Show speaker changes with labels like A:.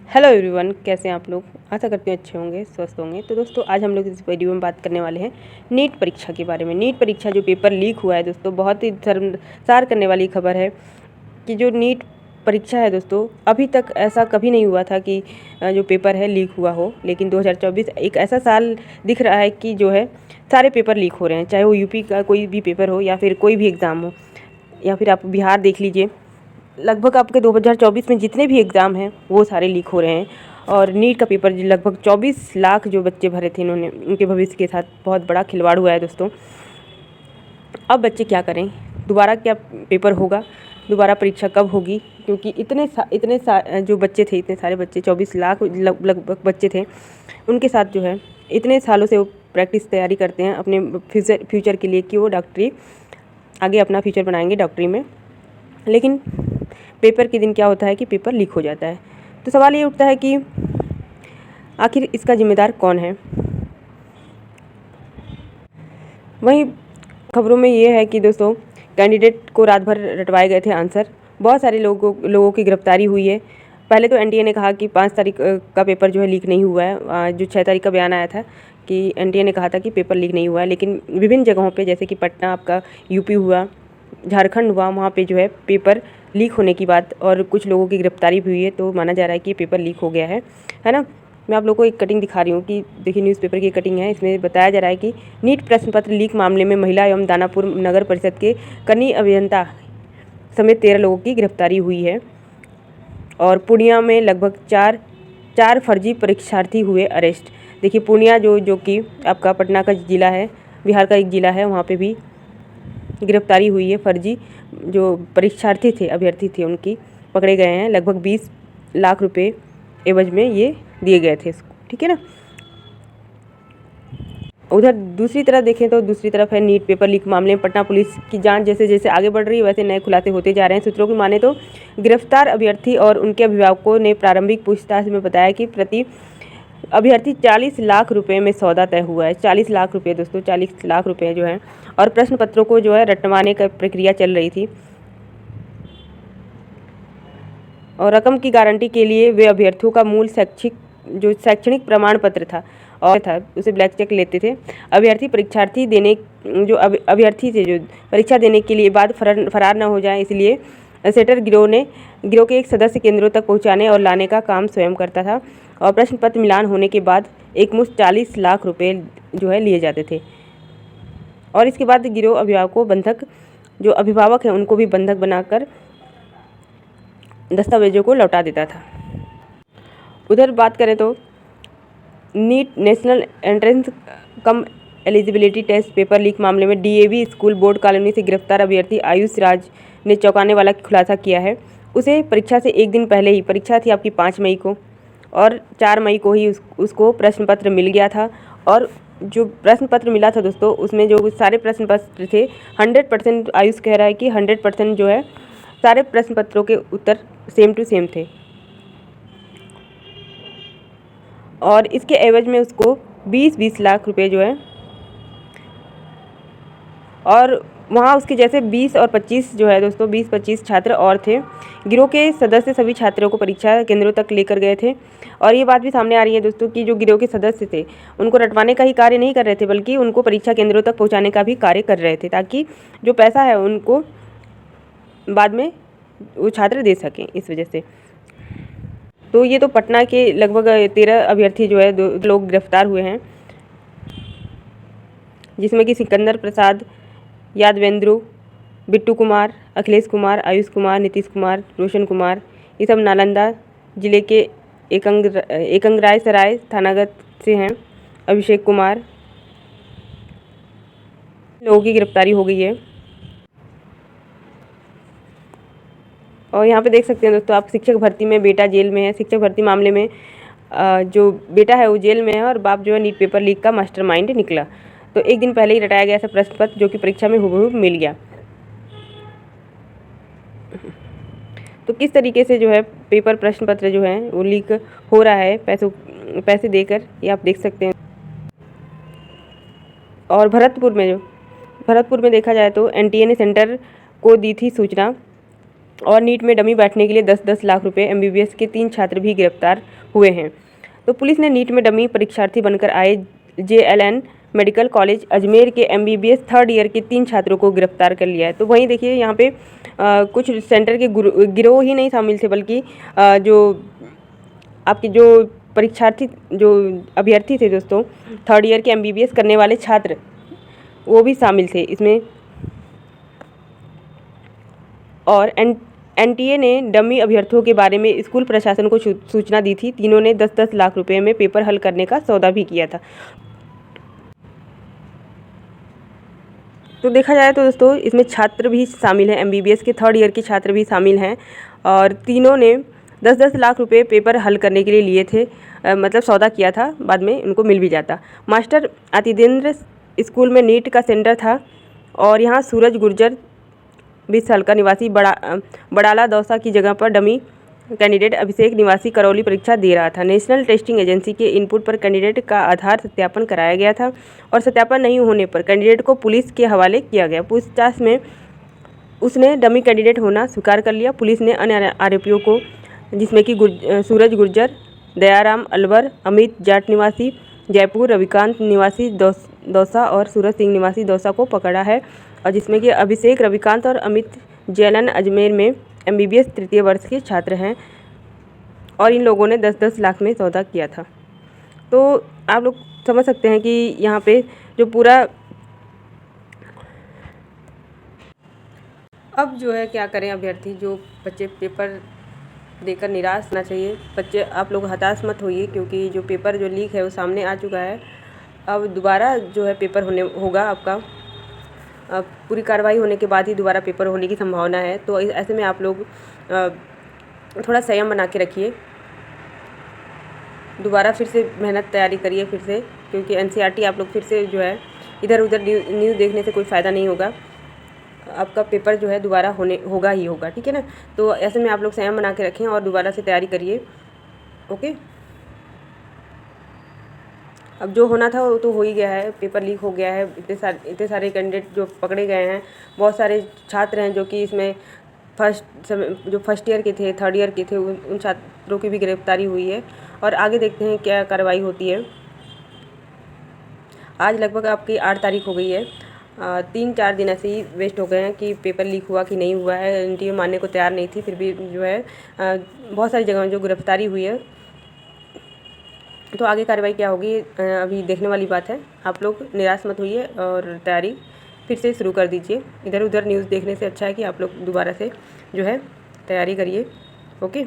A: Hello everyone, कैसे हैं आप लोग। आशा करती हूँ अच्छे होंगे, स्वस्थ होंगे। तो दोस्तों, आज हम लोग इस वीडियो में बात करने वाले हैं नीट परीक्षा के बारे में। नीट परीक्षा जो पेपर लीक हुआ है दोस्तों, बहुत ही शर्मसार करने वाली खबर है कि जो नीट परीक्षा है दोस्तों, अभी तक ऐसा कभी नहीं हुआ था कि जो पेपर है लीक हुआ हो। लेकिन 2024 एक ऐसा साल दिख रहा है कि जो है सारे पेपर लीक हो रहे हैं, चाहे वो यूपी का कोई भी पेपर हो या फिर कोई भी एग्ज़ाम हो, या फिर आप बिहार देख लीजिए। लगभग आपके 2024 में जितने भी एग्ज़ाम हैं वो सारे लीक हो रहे हैं। और नीट का पेपर लगभग 24 लाख जो बच्चे भरे थे, इन्होंने उनके भविष्य के साथ बहुत बड़ा खिलवाड़ हुआ है दोस्तों। अब बच्चे क्या करें, दोबारा क्या पेपर होगा, दोबारा परीक्षा कब होगी, क्योंकि जो बच्चे थे, इतने सारे बच्चे 24 लाख लगभग बच्चे थे, उनके साथ जो है इतने सालों से वो प्रैक्टिस तैयारी करते हैं अपने फ्यूचर के लिए कि वो डॉक्टरी आगे अपना फ्यूचर बनाएंगे डॉक्टरी में। लेकिन पेपर के दिन क्या होता है कि पेपर लीक हो जाता है। तो सवाल ये उठता है कि आखिर इसका जिम्मेदार कौन है। वहीं खबरों में ये है कि दोस्तों, कैंडिडेट को रात भर रटवाए गए थे आंसर। बहुत सारे लोगों की गिरफ्तारी हुई है। पहले तो एनटीए ने कहा कि 5 तारीख का पेपर जो है लीक नहीं हुआ है। जो 6 तारीख का बयान आया था कि एनटीए ने कहा था कि पेपर लीक नहीं हुआ है, लेकिन विभिन्न जगहों पे जैसे कि पटना, आपका यूपी हुआ, झारखंड हुआ, वहाँ पे जो है पेपर लीक होने की बात और कुछ लोगों की गिरफ्तारी भी हुई है। तो माना जा रहा है कि पेपर लीक हो गया है ना। मैं आप लोगों को एक कटिंग दिखा रही हूँ कि देखिए, न्यूज़पेपर की कटिंग है। इसमें बताया जा रहा है कि नीट प्रश्न पत्र लीक मामले में महिला एवं दानापुर नगर परिषद के कनीय अभियंता समेत 13 लोगों की गिरफ्तारी हुई है। और पूर्णिया में लगभग चार फर्जी परीक्षार्थी हुए अरेस्ट। देखिए, पूर्णिया जो कि आपका पटना का ज़िला है, बिहार का एक ज़िला है, वहाँ पे भी गिरफ्तारी हुई है। फर्जी जो परीक्षार्थी थे, अभ्यर्थी थे, उनकी पकड़े गए हैं। लगभग 20 लाख रुपए एवज में ये दिए गए थे इसको, ठीक है ना। उधर दूसरी तरफ देखें तो दूसरी तरफ है नीट पेपर लीक मामले में पटना पुलिस की जांच जैसे जैसे आगे बढ़ रही है, वैसे नए खुलासे होते जा रहे हैं। सूत्रों की माने तो गिरफ्तार अभ्यर्थी और उनके अभिभावकों ने प्रारंभिक पूछताछ में बताया कि प्रति अभ्यर्थी 40 लाख रुपए में सौदा तय हुआ है। 40 लाख रुपए दोस्तों, 40 लाख रुपए जो है, और प्रश्न पत्रों को जो है रटवाने का प्रक्रिया चल रही थी। और रकम की गारंटी के लिए वे अभ्यर्थियों का मूल शैक्षणिक प्रमाण पत्र था उसे ब्लैक चेक लेते थे। अभ्यर्थी थे जो परीक्षा देने के लिए बाद फरार न हो जाए, इसलिए सेटर गिरोह के एक सदस्य केंद्रों तक पहुंचाने और लाने का काम स्वयं करता था। और प्रश्न पत्र मिलान होने के बाद एक मुश्त 40 लाख रुपए जो है लिए जाते थे। और इसके बाद गिरोह जो अभिभावक हैं उनको भी बंधक बनाकर दस्तावेजों को लौटा देता था। उधर बात करें तो नीट नेशनल एंट्रेंस कम एलिजिबिलिटी टेस्ट पेपर लीक मामले में डीएवी स्कूल बोर्ड कॉलोनी से गिरफ्तार अभ्यर्थी आयुष राज ने चौंकाने वाला खुलासा किया है। उसे परीक्षा से एक दिन पहले ही, परीक्षा थी आपकी 5 मई को, और 4 मई को ही उसको प्रश्न पत्र मिल गया था। और जो प्रश्न पत्र मिला था दोस्तों, उसमें जो सारे प्रश्न पत्र थे 100%, आयुष कह रहा है कि 100% जो है सारे प्रश्न पत्रों के उत्तर सेम टू सेम थे। और इसके एवज में उसको 20 लाख रुपए जो है, और वहाँ उसके जैसे 20 और 25 जो है दोस्तों, 20-25 छात्र और थे। गिरोह के सदस्य सभी छात्रों को परीक्षा केंद्रों तक लेकर गए थे। और ये बात भी सामने आ रही है दोस्तों कि जो गिरोह के सदस्य थे, उनको रटवाने का ही कार्य नहीं कर रहे थे, बल्कि उनको परीक्षा केंद्रों तक पहुँचाने का भी कार्य कर रहे थे, ताकि जो पैसा है उनको बाद में वो छात्र दे सकें। इस वजह से तो ये तो पटना के लगभग 13 अभ्यर्थी जो है, 2 लोग गिरफ्तार हुए हैं, जिसमें कि सिकंदर प्रसाद, यादवेंद्रू, बिट्टू कुमार, अखिलेश कुमार, आयुष कुमार, नीतीश कुमार, रोशन कुमार, ये सब नालंदा जिले के एकंगराय सराय थानागत से हैं। अभिषेक कुमार, लोगों की गिरफ्तारी हो गई है। और यहाँ पे देख सकते हैं दोस्तों आप, शिक्षक भर्ती में बेटा जेल में है। शिक्षक भर्ती मामले में जो बेटा है वो जेल में है, और बाप जो है नीट पेपर लीक का मास्टरमाइंड निकला। तो एक दिन पहले ही रटाया गया ऐसा प्रश्न पत्र जो कि परीक्षा में हुबहू मिल गया। तो किस तरीके से जो है पेपर प्रश्न पत्र जो है वो लीक हो रहा है पैसे देकर, ये आप देख सकते हैं। और भरतपुर में देखा जाए तो एनटीए ने सेंटर को दी थी सूचना और नीट में डमी बैठने के लिए 10-10 लाख रुपए। MBBS के 3 छात्र भी गिरफ्तार हुए हैं। तो पुलिस ने नीट में डमी परीक्षार्थी बनकर आए JLN मेडिकल कॉलेज अजमेर के MBBS 3rd ईयर के 3 छात्रों को गिरफ्तार कर लिया है। तो वहीं देखिए यहाँ पे कुछ सेंटर के गिरोह ही नहीं शामिल थे, बल्कि जो आपके जो परीक्षार्थी जो अभ्यर्थी थे दोस्तों 3rd ईयर के MBBS करने वाले छात्र, वो भी शामिल थे इसमें। और NTA ने डमी अभ्यर्थियों के बारे में स्कूल प्रशासन को सूचना दी थी। तीनों ने 10-10 लाख रुपए में पेपर हल करने का सौदा भी किया था। तो देखा जाए तो दोस्तों इसमें छात्र भी शामिल हैं, MBBS के 3rd ईयर के छात्र भी शामिल हैं, और तीनों ने 10-10 लाख रुपए पेपर हल करने के लिए लिए थे, मतलब सौदा किया था, बाद में उनको मिल भी जाता। मास्टर अतिदेंद्र स्कूल में नीट का सेंटर था, और यहाँ सूरज गुर्जर 20 साल का निवासी बड़ाला दौसा की जगह पर डमी कैंडिडेट अभिषेक निवासी करौली परीक्षा दे रहा था। नेशनल टेस्टिंग एजेंसी के इनपुट पर कैंडिडेट का आधार सत्यापन कराया गया था, और सत्यापन नहीं होने पर कैंडिडेट को पुलिस के हवाले किया गया। पूछताछ में उसने डमी कैंडिडेट होना स्वीकार कर लिया। पुलिस ने अन्य आरोपियों को, जिसमें कि सूरज गुर्जर, दयाराम अलवर, अमित जाट निवासी जयपुर, रविकांत निवासी दौसा और सूरज सिंह निवासी दौसा को पकड़ा है, और जिसमें कि अभिषेक, रविकांत और अमित JLN अजमेर में MBBS 3य वर्ष के छात्र हैं, और इन लोगों ने 10-10 लाख में सौदा किया था। तो आप लोग समझ सकते हैं कि यहाँ पे जो पूरा अब जो है क्या करें अभ्यर्थी, जो बच्चे पेपर देकर निराश होना चाहिए। बच्चे आप लोग हताश मत होइए, क्योंकि जो पेपर जो लीक है वो सामने आ चुका है। अब दोबारा जो है पेपर होगा आपका, पूरी कार्रवाई होने के बाद ही दोबारा पेपर होने की संभावना है। तो ऐसे में आप लोग थोड़ा संयम बना के रखिए, दोबारा फिर से मेहनत तैयारी करिए फिर से, क्योंकि NCERT आप लोग फिर से जो है इधर उधर न्यूज़ देखने से कोई फ़ायदा नहीं होगा। आपका पेपर जो है दोबारा होगा ही होगा, ठीक है ना। तो ऐसे में आप लोग संयम बना के रखें और दोबारा से तैयारी करिए। ओके, अब जो होना था वो तो हो ही गया है, पेपर लीक हो गया है। इतने सारे कैंडिडेट जो पकड़े गए हैं, बहुत सारे छात्र हैं जो कि इसमें जो फर्स्ट ईयर के थे, 3rd ईयर के थे, उन छात्रों की भी गिरफ्तारी हुई है। और आगे देखते हैं क्या कार्रवाई होती है। आज लगभग आपकी 8 तारीख हो गई है, 3-4 दिन ऐसे ही वेस्ट हो गए हैं कि पेपर लीक हुआ कि नहीं हुआ है। NTA मानने को तैयार नहीं थी, फिर भी जो है बहुत सारी जगहों जो गिरफ्तारी हुई है। तो आगे कार्रवाई क्या होगी अभी देखने वाली बात है। आप लोग निराश मत होइए और तैयारी फिर से शुरू कर दीजिए। इधर उधर न्यूज़ देखने से अच्छा है कि आप लोग दोबारा से जो है तैयारी करिए। ओके।